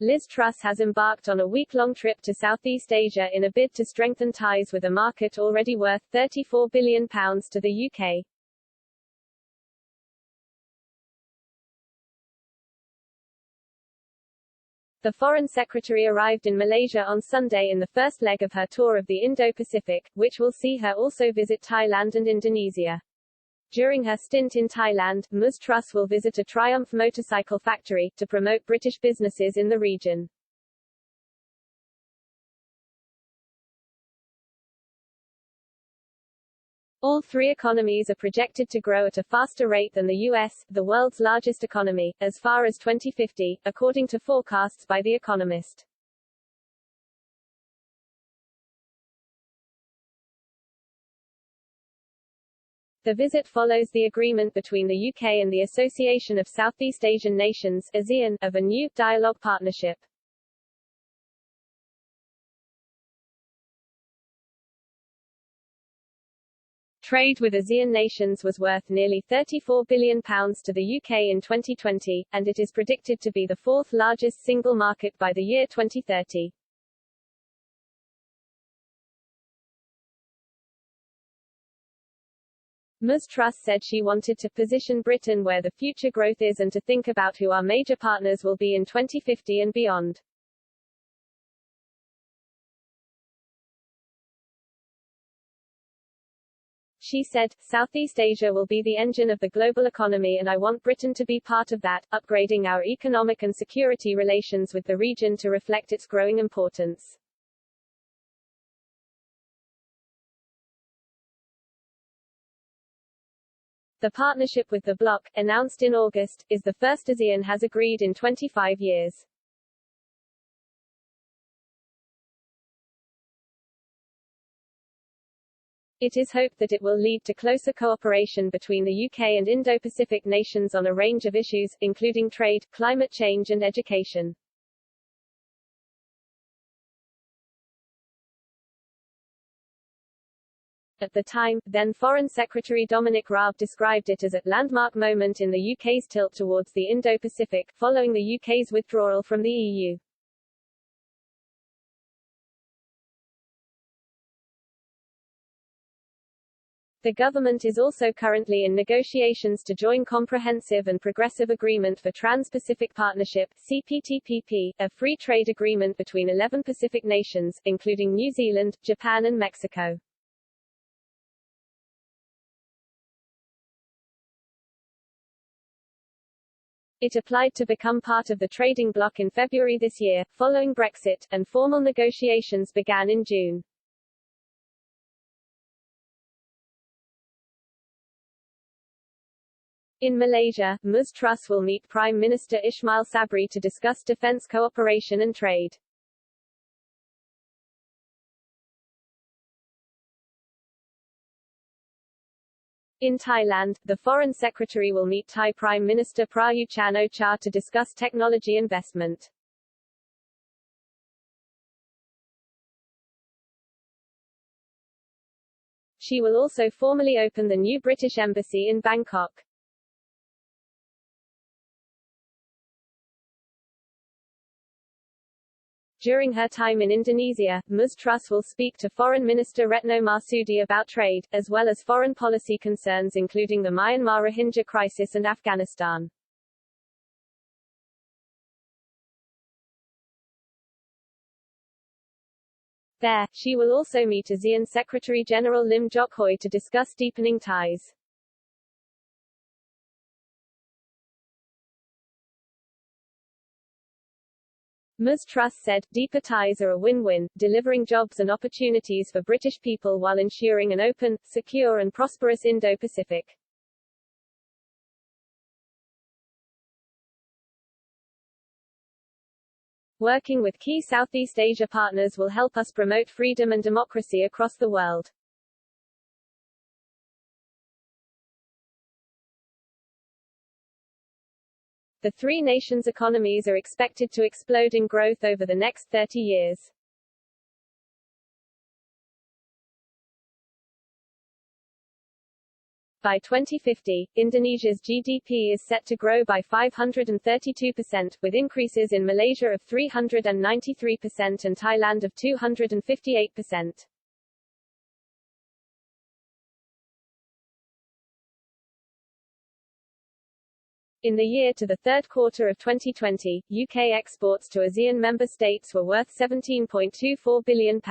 Liz Truss has embarked on a week-long trip to Southeast Asia in a bid to strengthen ties with a market already worth £34 billion to the UK. The Foreign Secretary arrived in Malaysia on Sunday in the first leg of her tour of the Indo-Pacific, which will see her also visit Thailand and Indonesia. During her stint in Thailand, Ms. Truss will visit a Triumph motorcycle factory, to promote British businesses in the region. All three economies are projected to grow at a faster rate than the US, the world's largest economy, as far as 2050, according to forecasts by The Economist. The visit follows the agreement between the UK and the Association of Southeast Asian Nations (ASEAN) of a new dialogue partnership. Trade with ASEAN nations was worth nearly £34 billion to the UK in 2020, and it is predicted to be the fourth largest single market by the year 2030. Ms. Truss said she wanted to position Britain where the future growth is and to think about who our major partners will be in 2050 and beyond. She said, "Southeast Asia will be the engine of the global economy and I want Britain to be part of that, upgrading our economic and security relations with the region to reflect its growing importance." The partnership with the bloc, announced in August, is the first ASEAN has agreed in 25 years. It is hoped that it will lead to closer cooperation between the UK and Indo-Pacific nations on a range of issues, including trade, climate change and education. At the time, then Foreign Secretary Dominic Raab described it as a landmark moment in the UK's tilt towards the Indo-Pacific, following the UK's withdrawal from the EU. The government is also currently in negotiations to join Comprehensive and Progressive Agreement for Trans-Pacific Partnership (CPTPP), a free trade agreement between 11 Pacific nations, including New Zealand, Japan and Mexico. It applied to become part of the trading bloc in February this year, following Brexit, and formal negotiations began in June. In Malaysia, Ms. Truss will meet Prime Minister Ismail Sabri to discuss defence cooperation and trade. In Thailand, the Foreign Secretary will meet Thai Prime Minister Prayut Chan-o-cha to discuss technology investment. She will also formally open the new British Embassy in Bangkok. During her time in Indonesia, Ms. Truss will speak to Foreign Minister Retno Marsudi about trade, as well as foreign policy concerns including the Myanmar Rohingya crisis and Afghanistan. There, she will also meet ASEAN Secretary-General Lim Jock Hoi to discuss deepening ties. Ms. Truss said, "Deeper ties are a win-win, delivering jobs and opportunities for British people while ensuring an open, secure and prosperous Indo-Pacific." Working with key Southeast Asia partners will help us promote freedom and democracy across the world. The three nations' economies are expected to explode in growth over the next 30 years. By 2050, Indonesia's GDP is set to grow by 532%, with increases in Malaysia of 393% and Thailand of 258%. In the year to the third quarter of 2020, UK exports to ASEAN member states were worth £17.24 billion.